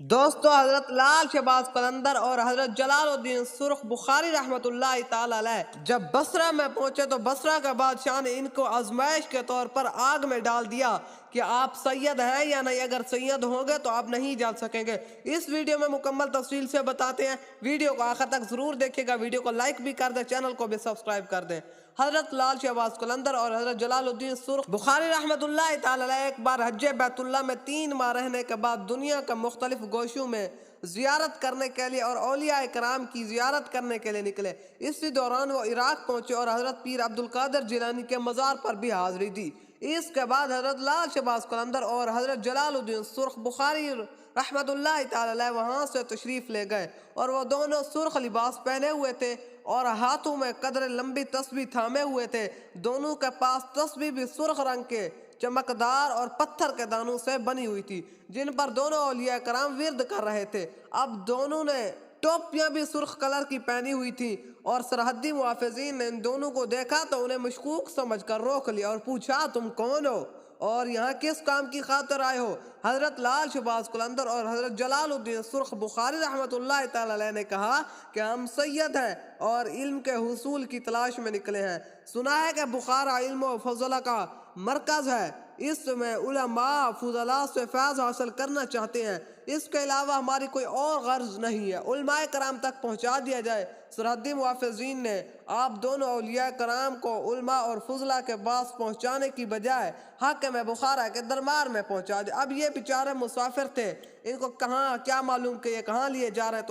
دوستو حضرت لال شہباز قلندر اور حضرت جلال الدین سرخ بخاری رحمۃ اللہ تعالی علیہ جب بصرہ میں پہنچے تو بصرہ کا بادشاہ نے ان کو آزمائش کے طور پر آگ میں ڈال دیا کہ آپ سید ہیں یا نہیں، اگر سید ہوں گے تو آپ نہیں جا سکیں گے۔ اس ویڈیو میں مکمل تفصیل سے بتاتے ہیں، ویڈیو کو آخر تک ضرور دیکھے گا، ویڈیو کو لائک بھی کر دیں، چینل کو بھی سبسکرائب کر دیں۔ حضرت لال شہباز قلندر اور حضرت جلال الدین سرخ بخاری رحمۃ اللہ تعالی علیہ ایک بار حج بیت اللہ میں 3 ماہ رہنے کے بعد دنیا کے مختلف گوشوں میں زیارت کرنے کے لیے اور اولیاء کرام کی زیارت کرنے کے لیے نکلے۔ اسی دوران وہ عراق پہنچے اور حضرت پیر عبدالقادر جیلانی کے مزار پر بھی حاضری دی۔ اس کے بعد حضرت لال شہباز قلندر اور حضرت جلال الدین سرخ بخاری رحمۃ اللہ تعالی علیہ وہاں سے تشریف لے گئے، اور وہ دونوں سرخ لباس پہنے ہوئے تھے اور ہاتھوں میں قدر لمبی تسبیح تھامے ہوئے تھے۔ دونوں کے پاس تسبیح بھی سرخ رنگ کے چمکدار اور پتھر کے دانوں سے بنی ہوئی تھی، جن پر دونوں اولیاء کرام ورد کر رہے تھے۔ اب دونوں نے ٹوپیاں بھی سرخ کلر کی پہنی ہوئی تھیں، اور سرحدی محافظین نے ان دونوں کو دیکھا تو انہیں مشکوک سمجھ کر روک لیا اور پوچھا، تم کون ہو اور یہاں کس کام کی خاطر آئے ہو؟ حضرت لال شہباز قلندر اور حضرت جلال الدین سرخ بخاری رحمۃ اللہ تعالی علیہ نے کہا کہ ہم سید ہیں اور علم کے حصول کی تلاش میں نکلے ہیں۔ سنا ہے کہ بخارا علم و فضلہ کا مرکز ہے، اس میں علماء فضلاء سے فیض حاصل کرنا چاہتے ہیں، اس کے علاوہ ہماری کوئی اور غرض نہیں ہے، علماء کرام تک پہنچا دیا جائے۔ سرحدی محافظین نے آپ دونوں اولیاء کرام کو علماء اور فضلاء کے پاس پہنچانے کی بجائے حاکم بخارا کے دربار میں پہنچا دیا۔ اب یہ بیچارے مسافر تھے، ان کو کیا معلوم کہ یہ کہاں لیے جا رہے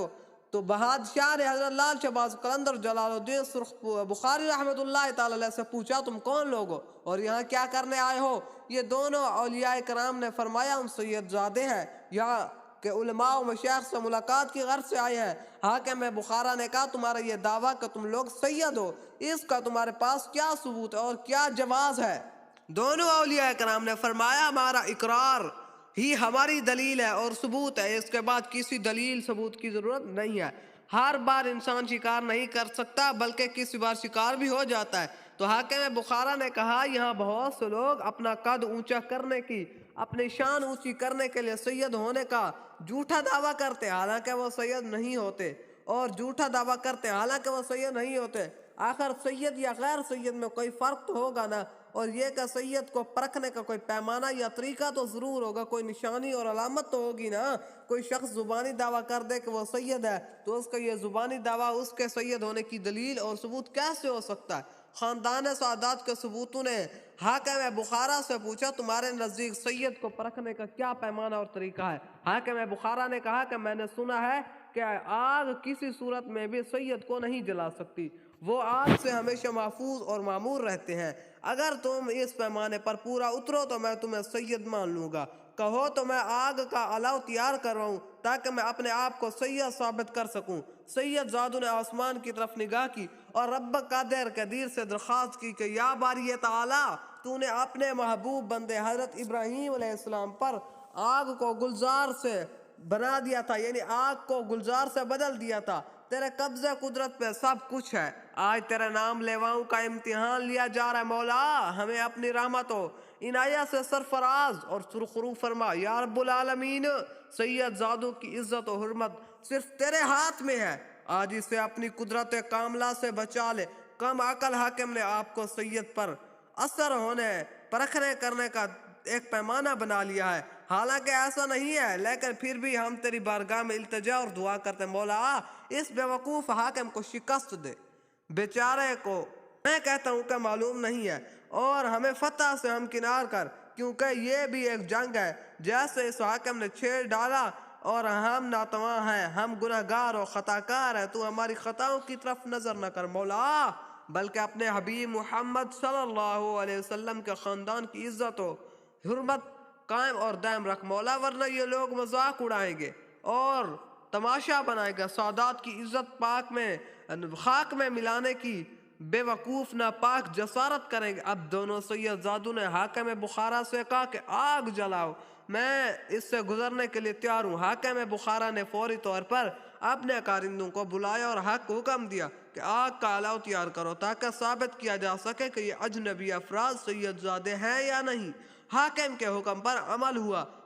تو بادشاہ نے حضرت لال شہباز قلندر جلال الدین سرخ بخاری رحمۃ اللہ تعالی علیہ سے پوچھا، تم کون لوگ ہو اور یہاں کیا کرنے آئے ہو؟ یہ دونوں اولیاء کرام نے فرمایا، ہم سید زادے ہیں، یہاں کہ علماء و مشائخ سے ملاقات کی غرض سے آئے ہیں۔ حاکم بخارا نے کہا، تمہارا یہ دعویٰ کہ تم لوگ سید ہو، اس کا تمہارے پاس کیا ثبوت ہے اور کیا جواز ہے؟ دونوں اولیاء کرام نے فرمایا، ہمارا اقرار ہی ہماری دلیل ہے اور ثبوت ہے، اس کے بعد کسی دلیل ثبوت کی ضرورت نہیں ہے۔ ہر بار انسان شکار نہیں کر سکتا، بلکہ کسی بار شکار بھی ہو جاتا ہے۔ تو حاکم بخارا نے کہا، یہاں بہت سے لوگ اپنا قد اونچا کرنے کی، اپنی شان اونچی کرنے کے لیے سید ہونے کا جھوٹا دعویٰ کرتے حالانکہ وہ سید نہیں ہوتے، اور جھوٹا دعویٰ کرتے حالانکہ وہ سید نہیں ہوتے۔ آخر سید یا غیر سید میں کوئی فرق تو ہوگا نا، اور یہ کہ سید کو پرکھنے کا کوئی پیمانہ یا طریقہ تو ضرور ہوگا، کوئی نشانی اور علامت تو ہوگی نا۔ کوئی شخص زبانی دعویٰ کر دے کہ وہ سید ہے تو اس کا یہ زبانی دعویٰ اس کے سید ہونے کی دلیل اور ثبوت کیسے ہو سکتا ہے؟ خاندان سعادات کے ثبوتوں نے حاکم بخارا سے پوچھا، تمہارے نزدیک سید کو پرکھنے کا کیا پیمانہ اور طریقہ ہے؟ حاکم بخارا نے کہا کہ میں نے سنا ہے کہ آگ کسی صورت میں بھی سید کو نہیں جلا سکتی، وہ آگ سے ہمیشہ محفوظ اور معمور رہتے ہیں۔ اگر تم اس پیمانے پر پورا اترو تو میں تمہیں سید مان لوں گا، کہو تو میں آگ کا الاؤ تیار کر رہا ہوں تاکہ میں اپنے آپ کو سید ثابت کر سکوں۔ سید زادوں نے آسمان کی طرف نگاہ کی اور رب قادر قدیر سے درخواست کی کہ یا باری تعالیٰ، تو نے اپنے محبوب بندے حضرت ابراہیم علیہ السلام پر آگ کو گلزار سے بنا دیا تھا، یعنی آگ کو گلزار سے بدل دیا تھا، تیرے قبضہ قدرت پہ سب کچھ ہے، آج تیرے نام لیواؤں کا امتحان لیا جا رہا ہے، مولا ہمیں اپنی رحمت و عنایت سے سرفراز اور سرخرو فرما۔ یا رب العالمین، سید زادوں کی عزت و حرمت صرف تیرے ہاتھ میں ہے، آج اسے اپنی قدرت کاملہ سے بچا لے۔ کم عقل حاکم نے آپ کو سید پر اثر ہونے، پرکھنے کرنے کا ایک پیمانہ بنا لیا ہے، حالانکہ ایسا نہیں ہے، لیکن پھر بھی ہم تیری بارگاہ میں التجا اور دعا کرتے ہیں، مولا اس بیوقوف حاکم کو شکست دے، بیچارے کو میں کہتا ہوں کہ معلوم نہیں ہے، اور ہمیں فتح سے ہمکنار کر، کیونکہ یہ بھی ایک جنگ ہے۔ جیسے اس حاکم نے چھیڑ ڈالا اور ہم ناتواں ہیں، ہم گنہگار اور خطاکار ہیں، تو ہماری خطاؤں کی طرف نظر نہ کر مولا، بلکہ اپنے حبیب محمد صلی اللہ علیہ وسلم کے خاندان کی عزت و حرمت قائم اور دائم رکھ مولا، ورنہ یہ لوگ مذاق اڑائیں گے اور تماشا بنائے گا، سعادات کی عزت خاک میں ملانے کی بے وقوف ناپاک جسارت کریں گے۔ اب دونوں سید زادوں نے حاکم بخارا سے کہا کہ آگ جلاؤ، میں اس سے گزرنے کے لیے تیار ہوں۔ حاکم بخارا نے فوری طور پر اپنے کارندوں کو بلایا اور حکم دیا کہ آگ کا الاؤ تیار کرو تاکہ ثابت کیا جا سکے کہ یہ اجنبی افراد سید زادے ہیں یا نہیں۔ حاکم کے حکم پر عمل ہوا،